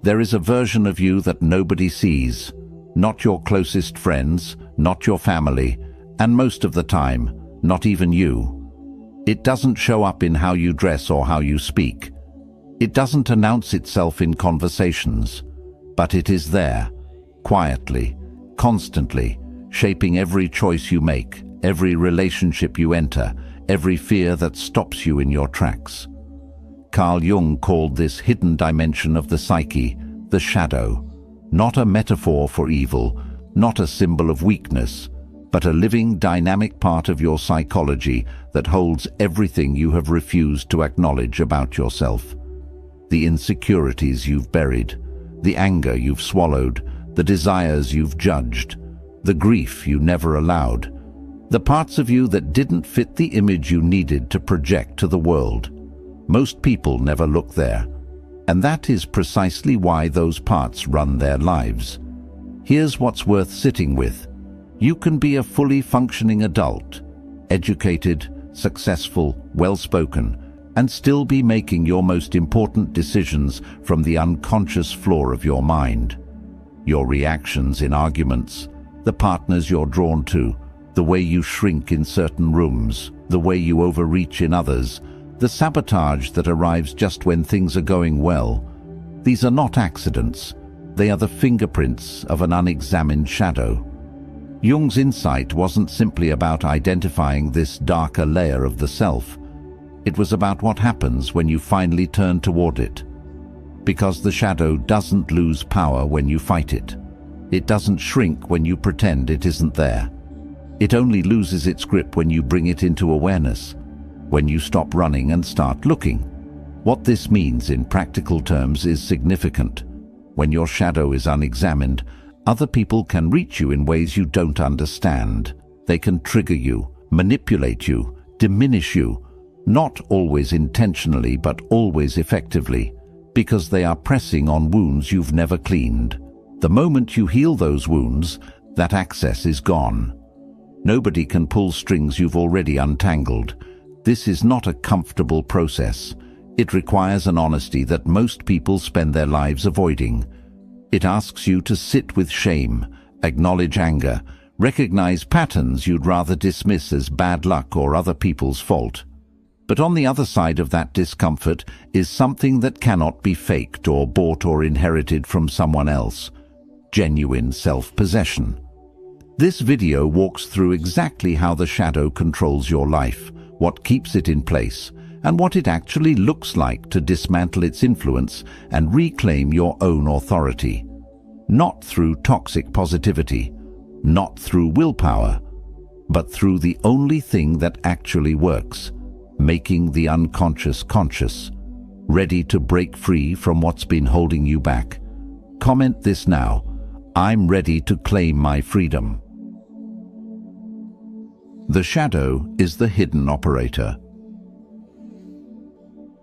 There is a version of you that nobody sees, not your closest friends, not your family, and most of the time, not even you. It doesn't show up in how you dress or how you speak. It doesn't announce itself in conversations, but it is there, quietly, constantly, shaping every choice you make, every relationship you enter, every fear that stops you in your tracks. Carl Jung called this hidden dimension of the psyche the shadow, not a metaphor for evil, not a symbol of weakness, but a living, dynamic part of your psychology that holds everything you have refused to acknowledge about yourself. The insecurities you've buried, the anger you've swallowed, the desires you've judged, the grief you never allowed, the parts of you that didn't fit the image you needed to project to the world. Most people never look there, and that is precisely why those parts run their lives. Here's what's worth sitting with. You can be a fully functioning adult, educated, successful, well-spoken, and still be making your most important decisions from the unconscious floor of your mind. Your reactions in arguments, the partners you're drawn to, the way you shrink in certain rooms, the way you overreach in others, the sabotage that arrives just when things are going well. These are not accidents. They are the fingerprints of an unexamined shadow. Jung's insight wasn't simply about identifying this darker layer of the self. It was about what happens when you finally turn toward it. Because the shadow doesn't lose power when you fight it. It doesn't shrink when you pretend it isn't there. It only loses its grip when you bring it into awareness, when you stop running and start looking. What this means in practical terms is significant. When your shadow is unexamined, other people can reach you in ways you don't understand. They can trigger you, manipulate you, diminish you, not always intentionally but always effectively, because they are pressing on wounds you've never cleaned. The moment you heal those wounds, that access is gone. Nobody can pull strings you've already untangled. This is not a comfortable process. It requires an honesty that most people spend their lives avoiding. It asks you to sit with shame, acknowledge anger, recognize patterns you'd rather dismiss as bad luck or other people's fault. But on the other side of that discomfort is something that cannot be faked or bought or inherited from someone else: genuine self-possession. This video walks through exactly how the shadow controls your life, what keeps it in place, and what it actually looks like to dismantle its influence and reclaim your own authority. Not through toxic positivity, not through willpower, but through the only thing that actually works: making the unconscious conscious, ready to break free from what's been holding you back. Comment this now: I'm ready to claim my freedom. The shadow is the hidden operator.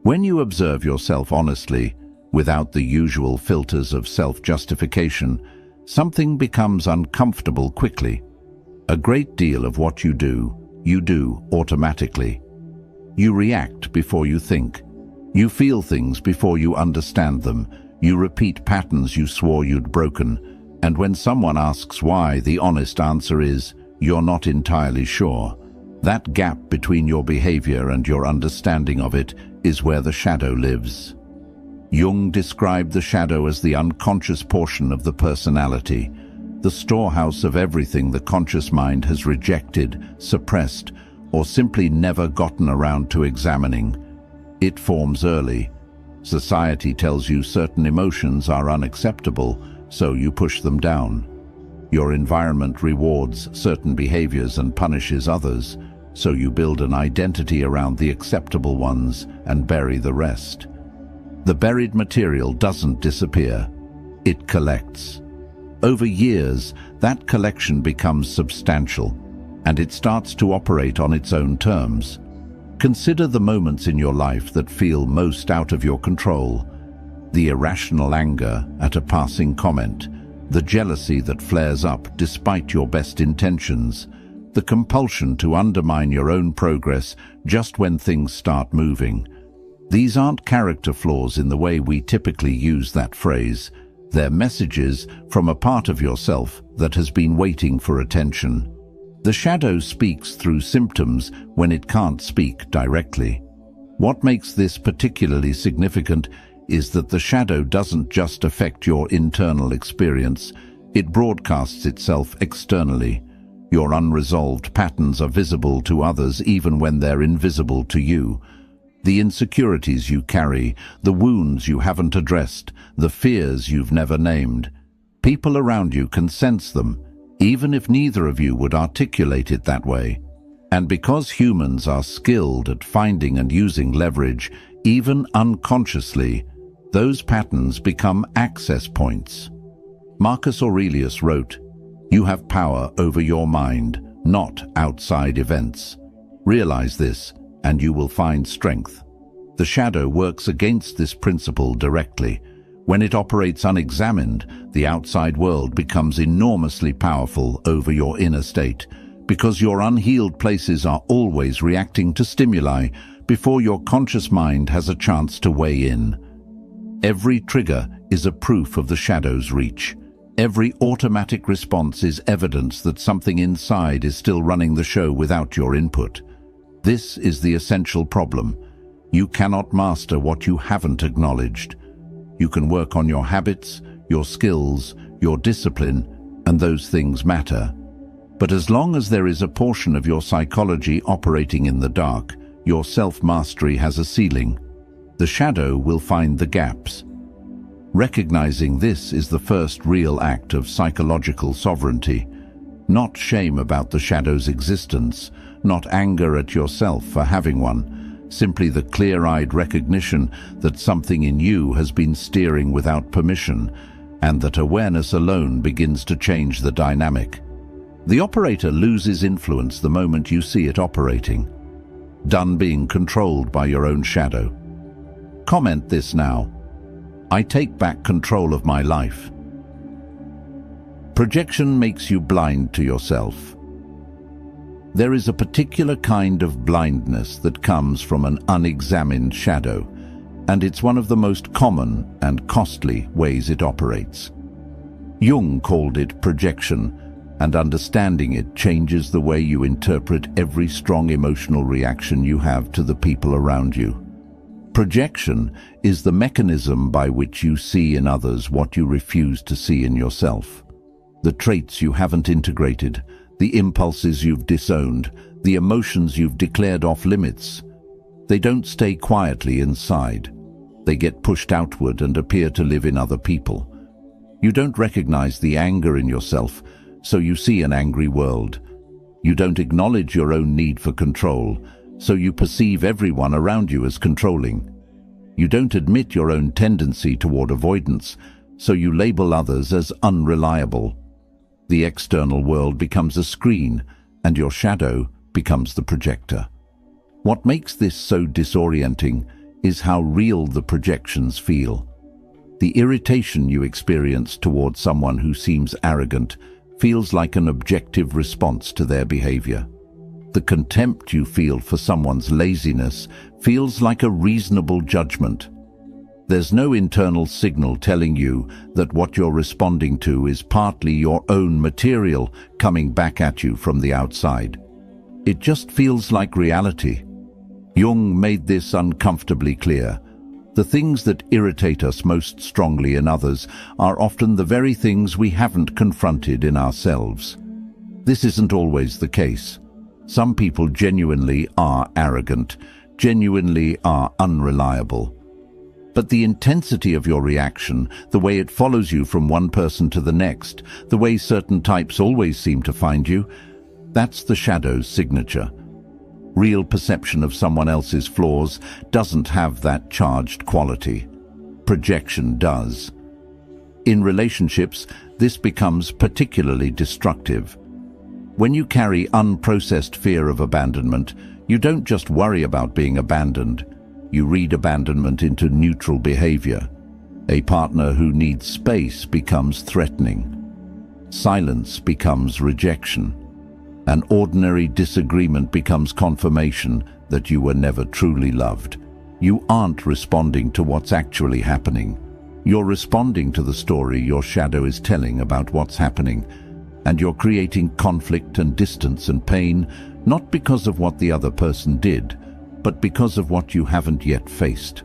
When you observe yourself honestly, without the usual filters of self-justification, something becomes uncomfortable quickly. A great deal of what you do automatically. You react before you think. You feel things before you understand them. You repeat patterns you swore you'd broken. And when someone asks why, the honest answer is, you're not entirely sure. That gap between your behavior and your understanding of it is where the shadow lives. Jung described the shadow as the unconscious portion of the personality, the storehouse of everything the conscious mind has rejected, suppressed, or simply never gotten around to examining. It forms early. Society tells you certain emotions are unacceptable, so you push them down. Your environment rewards certain behaviors and punishes others, so you build an identity around the acceptable ones and bury the rest. The buried material doesn't disappear. It collects. Over years, that collection becomes substantial, and it starts to operate on its own terms. Consider the moments in your life that feel most out of your control. The irrational anger at a passing comment, the jealousy that flares up despite your best intentions, the compulsion to undermine your own progress just when things start moving. These aren't character flaws in the way we typically use that phrase. They're messages from a part of yourself that has been waiting for attention. The shadow speaks through symptoms when it can't speak directly. What makes this particularly significant is that the shadow doesn't just affect your internal experience, it broadcasts itself externally. Your unresolved patterns are visible to others even when they're invisible to you. The insecurities you carry, the wounds you haven't addressed, the fears you've never named. People around you can sense them, even if neither of you would articulate it that way. And because humans are skilled at finding and using leverage, even unconsciously, those patterns become access points. Marcus Aurelius wrote, "You have power over your mind, not outside events. Realize this, and you will find strength." The shadow works against this principle directly. When it operates unexamined, the outside world becomes enormously powerful over your inner state, because your unhealed places are always reacting to stimuli before your conscious mind has a chance to weigh in. Every trigger is a proof of the shadow's reach. Every automatic response is evidence that something inside is still running the show without your input. This is the essential problem. You cannot master what you haven't acknowledged. You can work on your habits, your skills, your discipline, and those things matter. But as long as there is a portion of your psychology operating in the dark, your self-mastery has a ceiling. The shadow will find the gaps. Recognizing this is the first real act of psychological sovereignty. Not shame about the shadow's existence, not anger at yourself for having one, simply the clear-eyed recognition that something in you has been steering without permission, and that awareness alone begins to change the dynamic. The operator loses influence the moment you see it operating. Done being controlled by your own shadow. Comment this now. I take back control of my life. Projection makes you blind to yourself. There is a particular kind of blindness that comes from an unexamined shadow, and it's one of the most common and costly ways it operates. Jung called it projection, and understanding it changes the way you interpret every strong emotional reaction you have to the people around you. Projection is the mechanism by which you see in others what you refuse to see in yourself. The traits you haven't integrated, the impulses you've disowned, the emotions you've declared off limits. They don't stay quietly inside. They get pushed outward and appear to live in other people. You don't recognize the anger in yourself, so you see an angry world. You don't acknowledge your own need for control, so you perceive everyone around you as controlling. You don't admit your own tendency toward avoidance, so you label others as unreliable. The external world becomes a screen, and your shadow becomes the projector. What makes this so disorienting is how real the projections feel. The irritation you experience towards someone who seems arrogant feels like an objective response to their behavior. The contempt you feel for someone's laziness feels like a reasonable judgment. There's no internal signal telling you that what you're responding to is partly your own material coming back at you from the outside. It just feels like reality. Jung made this uncomfortably clear. The things that irritate us most strongly in others are often the very things we haven't confronted in ourselves. This isn't always the case. Some people genuinely are arrogant, genuinely are unreliable. But the intensity of your reaction, the way it follows you from one person to the next, the way certain types always seem to find you, that's the shadow's signature. Real perception of someone else's flaws doesn't have that charged quality. Projection does. In relationships, this becomes particularly destructive. When you carry unprocessed fear of abandonment, you don't just worry about being abandoned. You read abandonment into neutral behavior. A partner who needs space becomes threatening. Silence becomes rejection. An ordinary disagreement becomes confirmation that you were never truly loved. you aren't responding to what's actually happening. You're responding to the story your shadow is telling about what's happening, and you're creating conflict and distance and pain, not because of what the other person did, but because of what you haven't yet faced.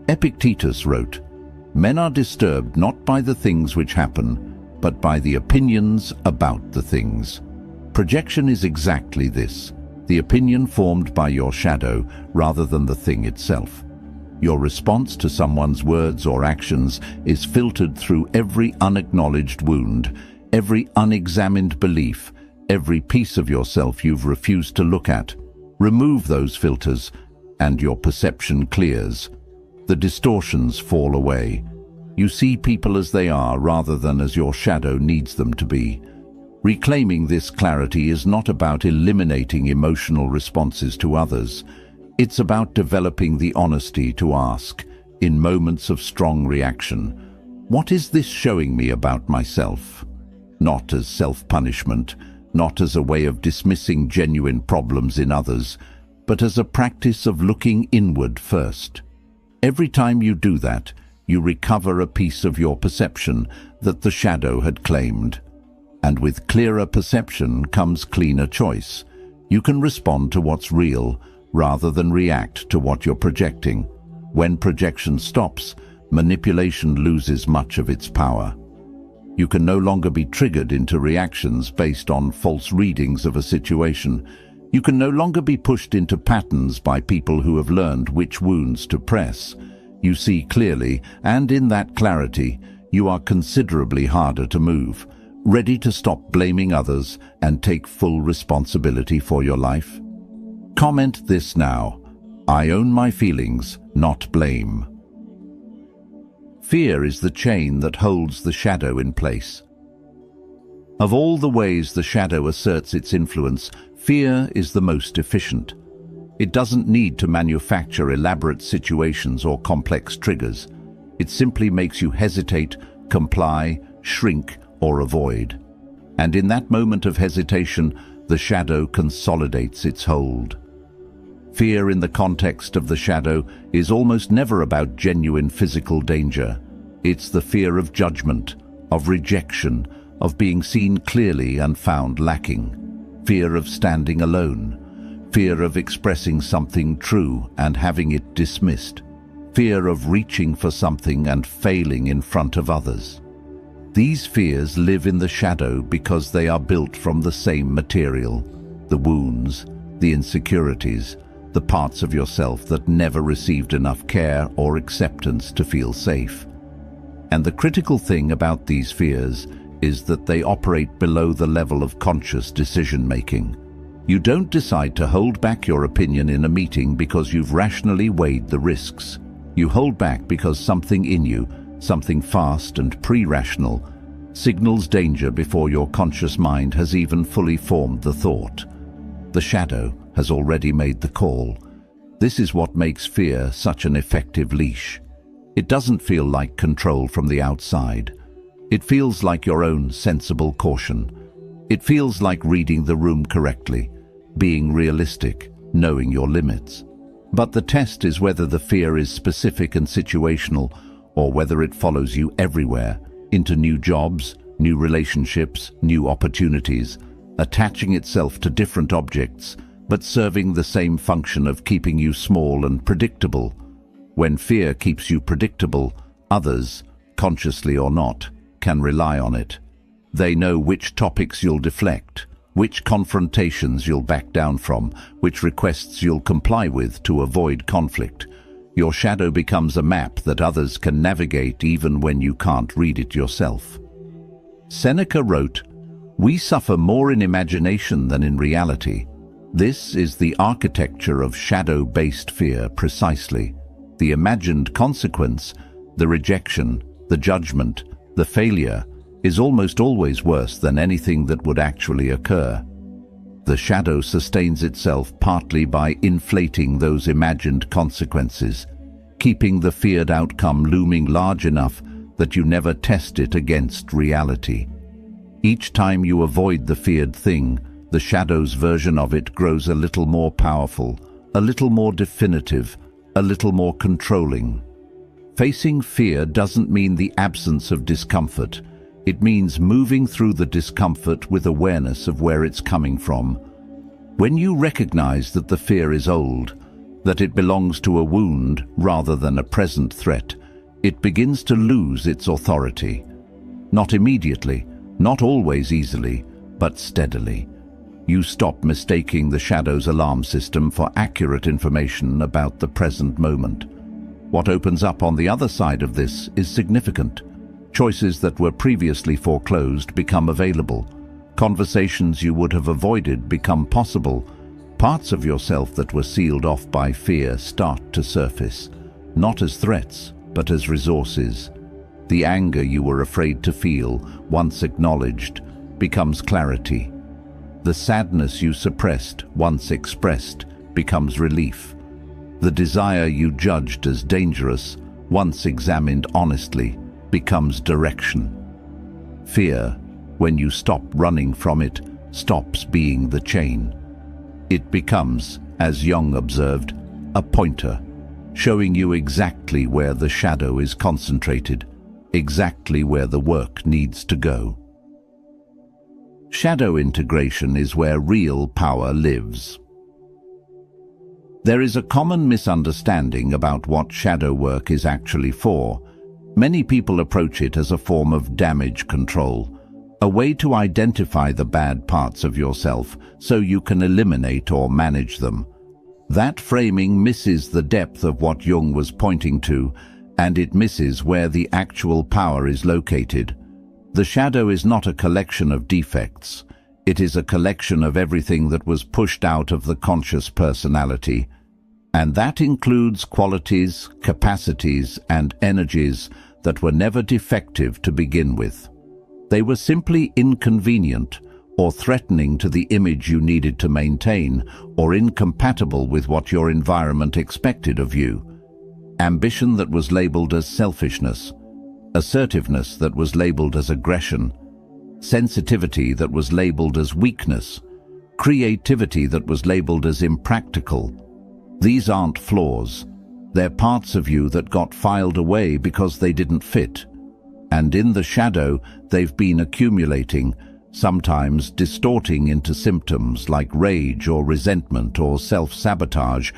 Epictetus wrote, "Men are disturbed not by the things which happen, but by the opinions about the things." Projection is exactly this, the opinion formed by your shadow rather than the thing itself. Your response to someone's words or actions is filtered through every unacknowledged wound, every unexamined belief, every piece of yourself you've refused to look at. Remove those filters, and your perception clears. The distortions fall away. You see people as they are rather than as your shadow needs them to be. Reclaiming this clarity is not about eliminating emotional responses to others. It's about developing the honesty to ask, in moments of strong reaction, what is this showing me about myself? Not as self-punishment, not as a way of dismissing genuine problems in others, but as a practice of looking inward first. Every time you do that, you recover a piece of your perception that the shadow had claimed. And with clearer perception comes cleaner choice. You can respond to what's real rather than react to what you're projecting. When projection stops, manipulation loses much of its power. You can no longer be triggered into reactions based on false readings of a situation. You can no longer be pushed into patterns by people who have learned which wounds to press. You see clearly, and in that clarity, you are considerably harder to move, ready to stop blaming others and take full responsibility for your life. Comment this now. I own my feelings, not blame. Fear is the chain that holds the shadow in place. Of all the ways the shadow asserts its influence, fear is the most efficient. It doesn't need to manufacture elaborate situations or complex triggers. It simply makes you hesitate, comply, shrink, or avoid. And in that moment of hesitation, the shadow consolidates its hold. Fear in the context of the shadow is almost never about genuine physical danger. It's the fear of judgment, of rejection, of being seen clearly and found lacking. Fear of standing alone. Fear of expressing something true and having it dismissed. Fear of reaching for something and failing in front of others. These fears live in the shadow because they are built from the same material, the wounds, the insecurities, the parts of yourself that never received enough care or acceptance to feel safe. And the critical thing about these fears is that they operate below the level of conscious decision-making. You don't decide to hold back your opinion in a meeting because you've rationally weighed the risks. You hold back because something in you, something fast and pre-rational, signals danger before your conscious mind has even fully formed the thought. The shadow has already made the call. This is what makes fear such an effective leash. It doesn't feel like control from the outside. It feels like your own sensible caution. It feels like reading the room correctly, being realistic, knowing your limits. But the test is whether the fear is specific and situational, or whether it follows you everywhere, into new jobs, new relationships, new opportunities, attaching itself to different objects, but serving the same function of keeping you small and predictable. When fear keeps you predictable, others, consciously or not, can rely on it. They know which topics you'll deflect, which confrontations you'll back down from, which requests you'll comply with to avoid conflict. Your shadow becomes a map that others can navigate even when you can't read it yourself. Seneca wrote, "We suffer more in imagination than in reality." This is the architecture of shadow-based fear precisely. The imagined consequence, the rejection, the judgment, the failure, is almost always worse than anything that would actually occur. The shadow sustains itself partly by inflating those imagined consequences, keeping the feared outcome looming large enough that you never test it against reality. Each time you avoid the feared thing, the shadow's version of it grows a little more powerful, a little more definitive, a little more controlling. Facing fear doesn't mean the absence of discomfort. It means moving through the discomfort with awareness of where it's coming from. When you recognize that the fear is old, that it belongs to a wound rather than a present threat, it begins to lose its authority. Not immediately, not always easily, but steadily. You stop mistaking the shadow's alarm system for accurate information about the present moment. What opens up on the other side of this is significant. Choices that were previously foreclosed become available. Conversations you would have avoided become possible. Parts of yourself that were sealed off by fear start to surface, not as threats, but as resources. The anger you were afraid to feel, once acknowledged, becomes clarity. The sadness you suppressed, once expressed, becomes relief. The desire you judged as dangerous, once examined honestly, becomes direction. Fear, when you stop running from it, stops being the chain. It becomes, as Jung observed, a pointer, showing you exactly where the shadow is concentrated, exactly where the work needs to go. Shadow integration is where real power lives. There is a common misunderstanding about what shadow work is actually for. Many people approach it as a form of damage control, a way to identify the bad parts of yourself so you can eliminate or manage them. That framing misses the depth of what Jung was pointing to, and it misses where the actual power is located. The shadow is not a collection of defects. It is a collection of everything that was pushed out of the conscious personality. And that includes qualities, capacities, and energies that were never defective to begin with. They were simply inconvenient, or threatening to the image you needed to maintain, or incompatible with what your environment expected of you. Ambition that was labeled as selfishness, assertiveness that was labeled as aggression, sensitivity that was labeled as weakness, creativity that was labeled as impractical. These aren't flaws. They're parts of you that got filed away because they didn't fit. And in the shadow, they've been accumulating, sometimes distorting into symptoms like rage or resentment or self-sabotage,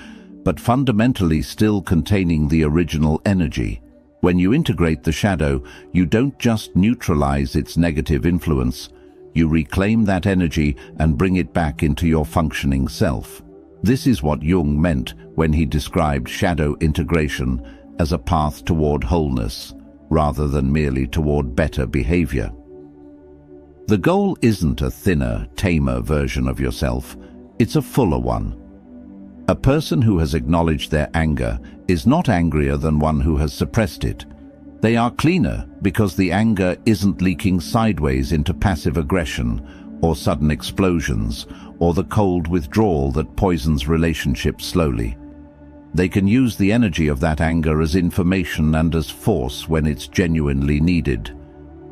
but fundamentally still containing the original energy. When you integrate the shadow, you don't just neutralize its negative influence. You reclaim that energy and bring it back into your functioning self. This is what Jung meant when he described shadow integration as a path toward wholeness, rather than merely toward better behavior. The goal isn't a thinner, tamer version of yourself. It's a fuller one. A person who has acknowledged their anger is not angrier than one who has suppressed it. They are cleaner because the anger isn't leaking sideways into passive aggression or sudden explosions or the cold withdrawal that poisons relationships slowly. They can use the energy of that anger as information and as force when it's genuinely needed.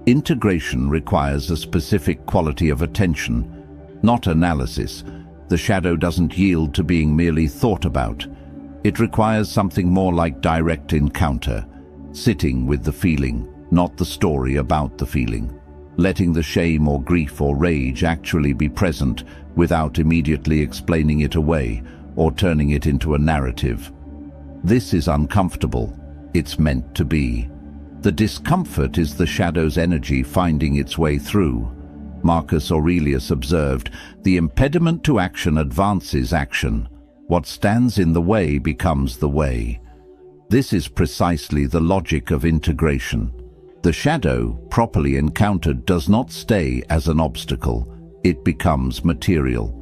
Integration requires a specific quality of attention, not analysis. The shadow doesn't yield to being merely thought about. It requires something more like direct encounter, sitting with the feeling, not the story about the feeling, letting the shame or grief or rage actually be present without immediately explaining it away or turning it into a narrative. This is uncomfortable. It's meant to be. The discomfort is the shadow's energy finding its way through. Marcus Aurelius observed, "The impediment to action advances action. What stands in the way becomes the way." This is precisely the logic of integration. The shadow, properly encountered, does not stay as an obstacle. It becomes material.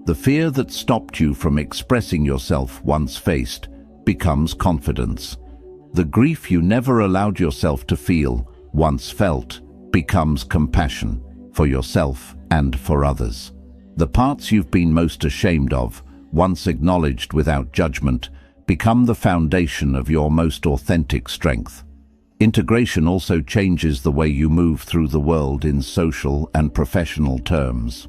The fear that stopped you from expressing yourself once faced becomes confidence. The grief you never allowed yourself to feel, once felt, becomes compassion for yourself and for others. The parts you've been most ashamed of, once acknowledged without judgment, become the foundation of your most authentic strength. Integration also changes the way you move through the world in social and professional terms.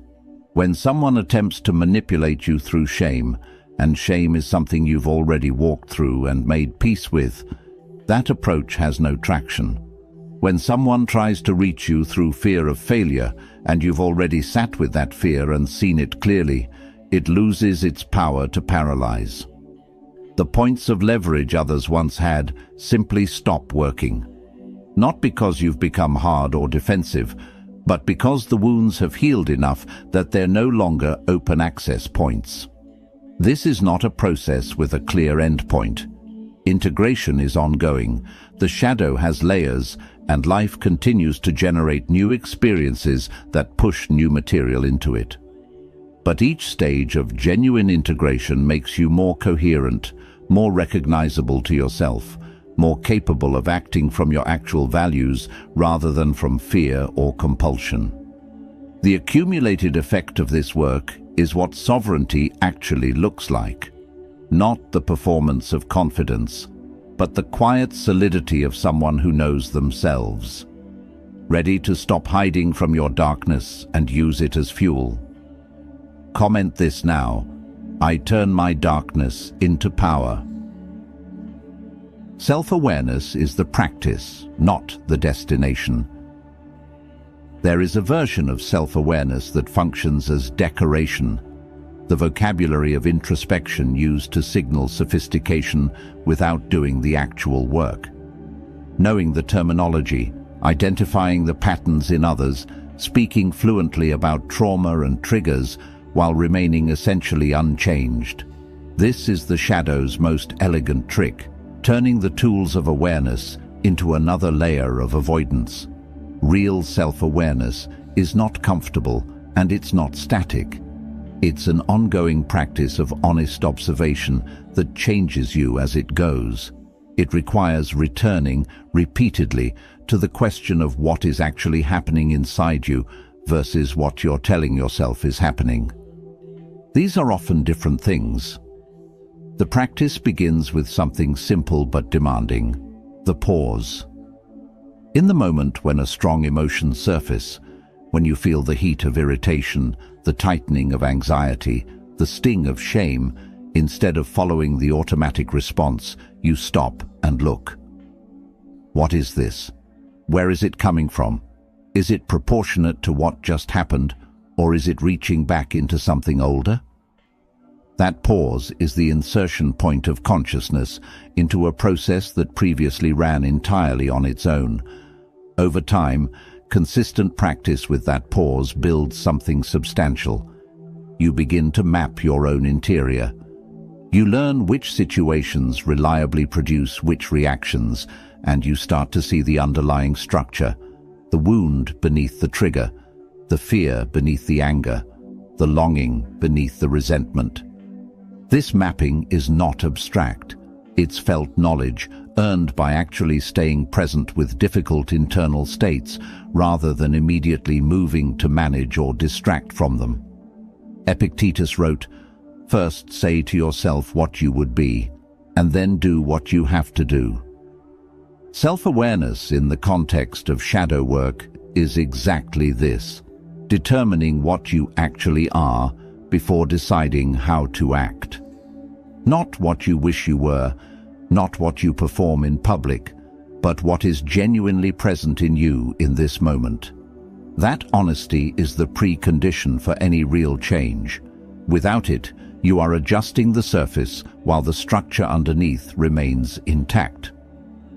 When someone attempts to manipulate you through shame, and shame is something you've already walked through and made peace with, that approach has no traction. When someone tries to reach you through fear of failure, and you've already sat with that fear and seen it clearly, it loses its power to paralyze. The points of leverage others once had simply stop working. Not because you've become hard or defensive, but because the wounds have healed enough that they're no longer open access points. This is not a process with a clear endpoint. Integration is ongoing, the shadow has layers, and life continues to generate new experiences that push new material into it. But each stage of genuine integration makes you more coherent, more recognizable to yourself, more capable of acting from your actual values rather than from fear or compulsion. The accumulated effect of this work is what sovereignty actually looks like. Not the performance of confidence, but the quiet solidity of someone who knows themselves, ready to stop hiding from your darkness and use it as fuel. Comment this now: I turn my darkness into power. Self-awareness is the practice, not the destination. There is a version of self-awareness that functions as decoration, the vocabulary of introspection used to signal sophistication without doing the actual work. Knowing the terminology, identifying the patterns in others, speaking fluently about trauma and triggers while remaining essentially unchanged. This is the shadow's most elegant trick, turning the tools of awareness into another layer of avoidance. Real self-awareness is not comfortable and it's not static. It's an ongoing practice of honest observation that changes you as it goes. It requires returning repeatedly to the question of what is actually happening inside you versus what you're telling yourself is happening. These are often different things. The practice begins with something simple but demanding: the pause. In the moment when a strong emotion surfaces, when you feel the heat of irritation, the tightening of anxiety, the sting of shame, instead of following the automatic response, you stop and look. What is this? Where is it coming from? Is it proportionate to what just happened, or is it reaching back into something older? That pause is the insertion point of consciousness into a process that previously ran entirely on its own. Over time, consistent practice with that pause builds something substantial. You begin to map your own interior. You learn which situations reliably produce which reactions, and you start to see the underlying structure, the wound beneath the trigger, the fear beneath the anger, the longing beneath the resentment. This mapping is not abstract. It's felt knowledge, earned by actually staying present with difficult internal states rather than immediately moving to manage or distract from them. Epictetus wrote, "First say to yourself what you would be, and then do what you have to do." Self-awareness in the context of shadow work is exactly this: determining what you actually are before deciding how to act. Not what you wish you were, not what you perform in public, but what is genuinely present in you in this moment. That honesty is the precondition for any real change. Without it, you are adjusting the surface while the structure underneath remains intact.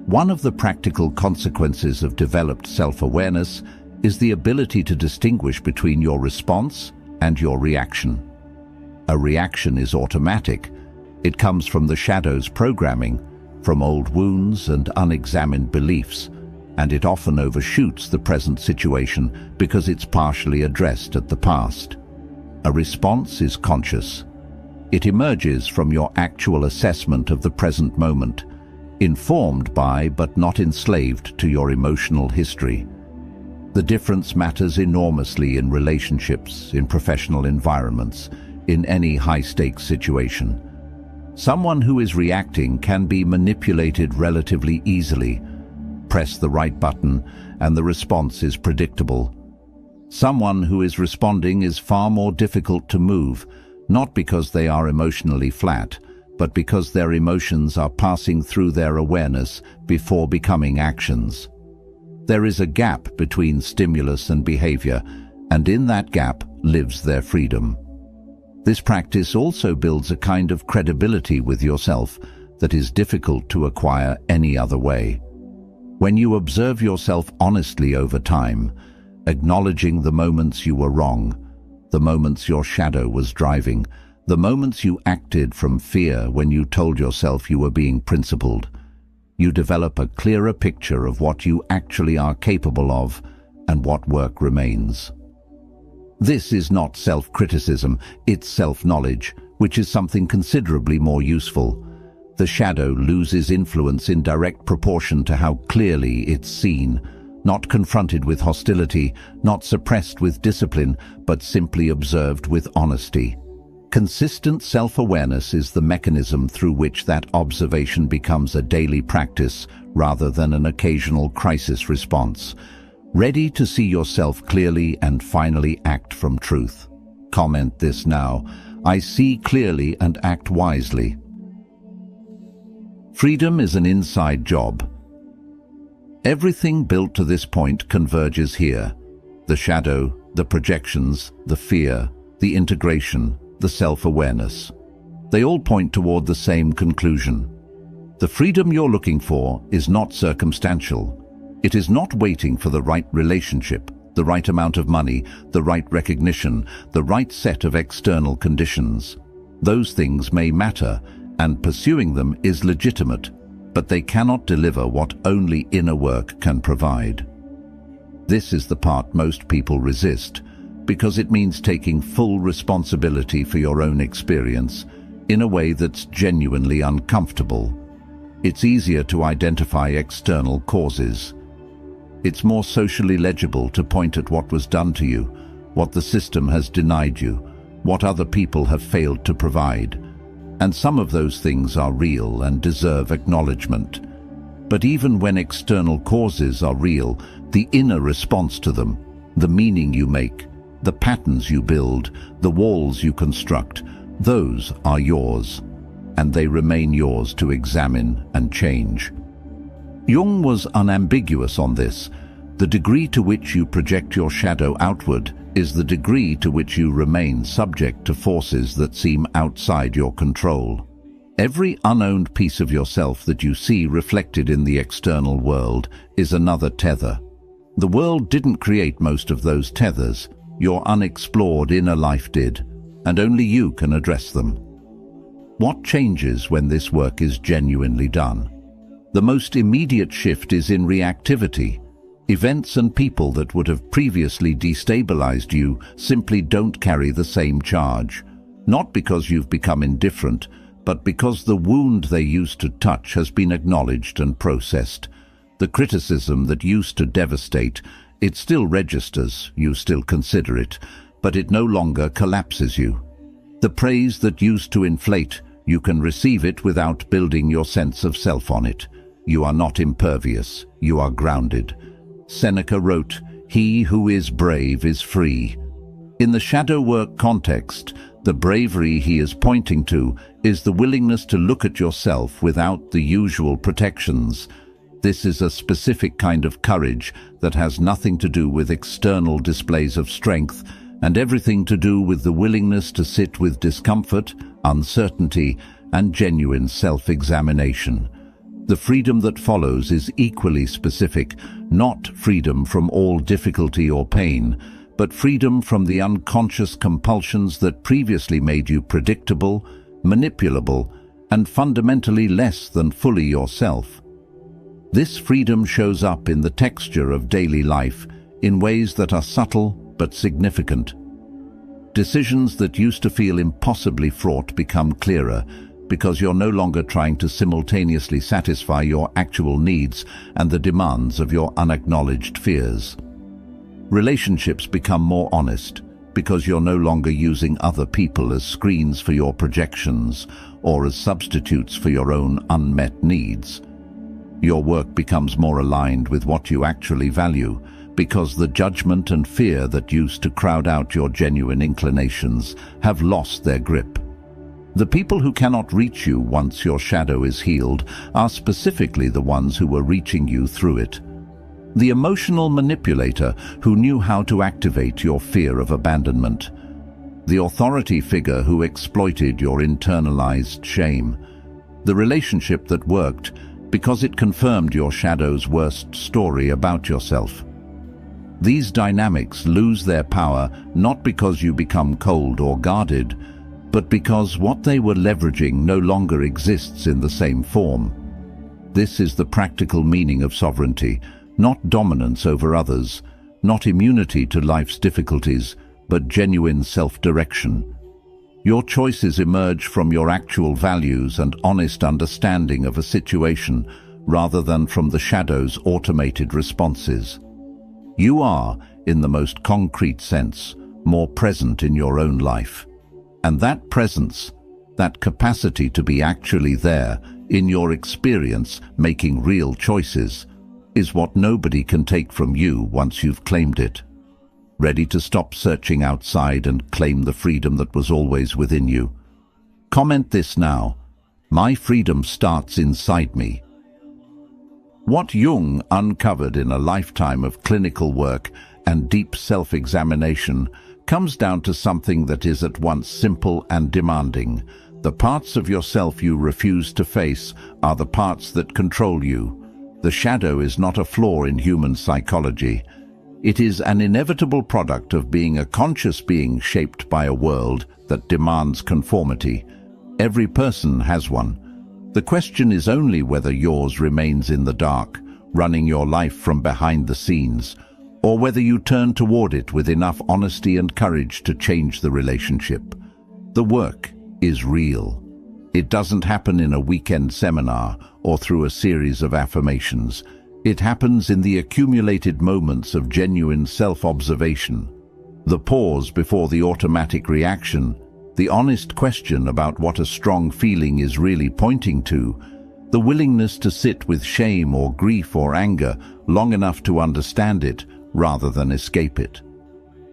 One of the practical consequences of developed self-awareness is the ability to distinguish between your response and your reaction. A reaction is automatic. It comes from the shadow's programming, from old wounds and unexamined beliefs, and it often overshoots the present situation because it's partially addressed at the past. A response is conscious. It emerges from your actual assessment of the present moment, informed by but not enslaved to your emotional history. The difference matters enormously in relationships, in professional environments, in any high-stakes situation. Someone who is reacting can be manipulated relatively easily. Press the right button and the response is predictable. Someone who is responding is far more difficult to move, not because they are emotionally flat, but because their emotions are passing through their awareness before becoming actions. There is a gap between stimulus and behavior, and in that gap lives their freedom. This practice also builds a kind of credibility with yourself that is difficult to acquire any other way. When you observe yourself honestly over time, acknowledging the moments you were wrong, the moments your shadow was driving, the moments you acted from fear when you told yourself you were being principled, you develop a clearer picture of what you actually are capable of and what work remains. This is not self-criticism, it's self-knowledge, which is something considerably more useful. The shadow loses influence in direct proportion to how clearly it's seen, not confronted with hostility, not suppressed with discipline, but simply observed with honesty. Consistent self-awareness is the mechanism through which that observation becomes a daily practice rather than an occasional crisis response. Ready to see yourself clearly and finally act from truth. Comment this now. I see clearly and act wisely. Freedom is an inside job. Everything built to this point converges here. The shadow, the projections, the fear, the integration, the self-awareness. They all point toward the same conclusion. The freedom you're looking for is not circumstantial. It is not waiting for the right relationship, the right amount of money, the right recognition, the right set of external conditions. Those things may matter, and pursuing them is legitimate, but they cannot deliver what only inner work can provide. This is the part most people resist, because it means taking full responsibility for your own experience in a way that's genuinely uncomfortable. It's easier to identify external causes. It's more socially legible to point at what was done to you, what the system has denied you, what other people have failed to provide. And some of those things are real and deserve acknowledgement. But even when external causes are real, the inner response to them, the meaning you make, the patterns you build, the walls you construct, those are yours, and they remain yours to examine and change. Jung was unambiguous on this. The degree to which you project your shadow outward is the degree to which you remain subject to forces that seem outside your control. Every unowned piece of yourself that you see reflected in the external world is another tether. The world didn't create most of those tethers. Your unexplored inner life did, and only you can address them. What changes when this work is genuinely done? The most immediate shift is in reactivity. Events and people that would have previously destabilized you simply don't carry the same charge. Not because you've become indifferent, but because the wound they used to touch has been acknowledged and processed. The criticism that used to devastate, it still registers, you still consider it, but it no longer collapses you. The praise that used to inflate, you can receive it without building your sense of self on it. You are not impervious, you are grounded. Seneca wrote, "He who is brave is free." In the shadow work context, the bravery he is pointing to is the willingness to look at yourself without the usual protections. This is a specific kind of courage that has nothing to do with external displays of strength and everything to do with the willingness to sit with discomfort, uncertainty, and genuine self-examination. The freedom that follows is equally specific, not freedom from all difficulty or pain, but freedom from the unconscious compulsions that previously made you predictable, manipulable, and fundamentally less than fully yourself. This freedom shows up in the texture of daily life in ways that are subtle but significant. Decisions that used to feel impossibly fraught become clearer because you're no longer trying to simultaneously satisfy your actual needs and the demands of your unacknowledged fears. Relationships become more honest because you're no longer using other people as screens for your projections or as substitutes for your own unmet needs. Your work becomes more aligned with what you actually value, because the judgment and fear that used to crowd out your genuine inclinations have lost their grip. The people who cannot reach you once your shadow is healed are specifically the ones who were reaching you through it. The emotional manipulator who knew how to activate your fear of abandonment. The authority figure who exploited your internalized shame. The relationship that worked because it confirmed your shadow's worst story about yourself. These dynamics lose their power not because you become cold or guarded, but because what they were leveraging no longer exists in the same form. This is the practical meaning of sovereignty, not dominance over others, not immunity to life's difficulties, but genuine self-direction. Your choices emerge from your actual values and honest understanding of a situation rather than from the shadow's automated responses. You are, in the most concrete sense, more present in your own life. And that presence, that capacity to be actually there, in your experience, making real choices, is what nobody can take from you once you've claimed it. Ready to stop searching outside and claim the freedom that was always within you? Comment this now. My freedom starts inside me. What Jung uncovered in a lifetime of clinical work and deep self-examination comes down to something that is at once simple and demanding. The parts of yourself you refuse to face are the parts that control you. The shadow is not a flaw in human psychology. It is an inevitable product of being a conscious being shaped by a world that demands conformity. Every person has one. The question is only whether yours remains in the dark, running your life from behind the scenes, or whether you turn toward it with enough honesty and courage to change the relationship. The work is real. It doesn't happen in a weekend seminar or through a series of affirmations. It happens in the accumulated moments of genuine self-observation. The pause before the automatic reaction, the honest question about what a strong feeling is really pointing to, the willingness to sit with shame or grief or anger long enough to understand it rather than escape it.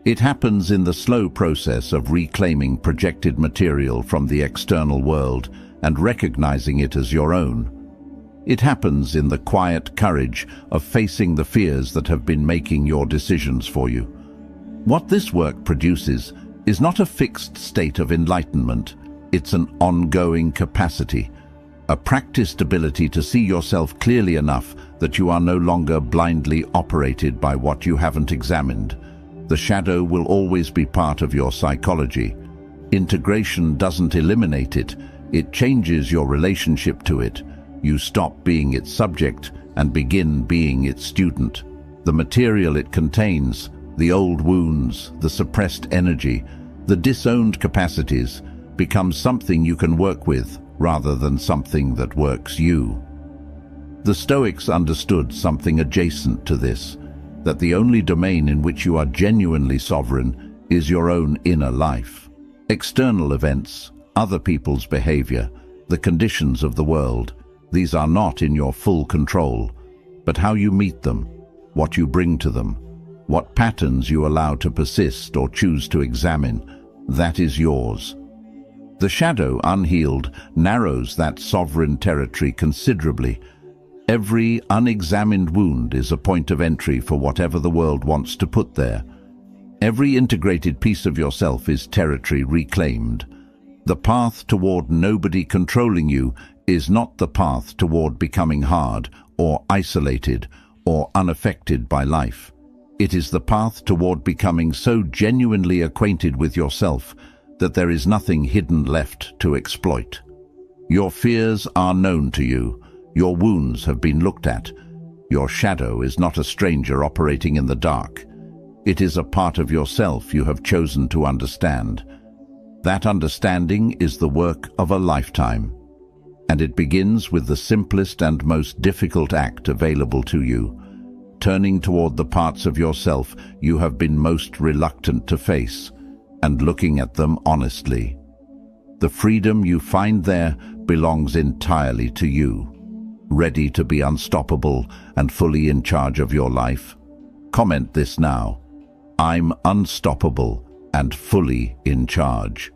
It happens in the slow process of reclaiming projected material from the external world and recognizing it as your own. It happens in the quiet courage of facing the fears that have been making your decisions for you. What this work produces is not a fixed state of enlightenment, it's an ongoing capacity, a practiced ability to see yourself clearly enough that you are no longer blindly operated by what you haven't examined. The shadow will always be part of your psychology. Integration doesn't eliminate it, it changes your relationship to it. You stop being its subject and begin being its student. The material it contains, the old wounds, the suppressed energy, the disowned capacities, becomes something you can work with rather than something that works you. The Stoics understood something adjacent to this, that the only domain in which you are genuinely sovereign is your own inner life. External events, other people's behavior, the conditions of the world, these are not in your full control, but how you meet them, what you bring to them, what patterns you allow to persist or choose to examine, that is yours. The shadow, unhealed, narrows that sovereign territory considerably. Every unexamined wound is a point of entry for whatever the world wants to put there. Every integrated piece of yourself is territory reclaimed. The path toward nobody controlling you is not the path toward becoming hard or isolated or unaffected by life. It is the path toward becoming so genuinely acquainted with yourself that there is nothing hidden left to exploit. Your fears are known to you. Your wounds have been looked at. Your shadow is not a stranger operating in the dark. It is a part of yourself you have chosen to understand. That understanding is the work of a lifetime, and it begins with the simplest and most difficult act available to you, turning toward the parts of yourself you have been most reluctant to face, and looking at them honestly. The freedom you find there belongs entirely to you. Ready to be unstoppable and fully in charge of your life? Comment this now. I'm unstoppable and fully in charge.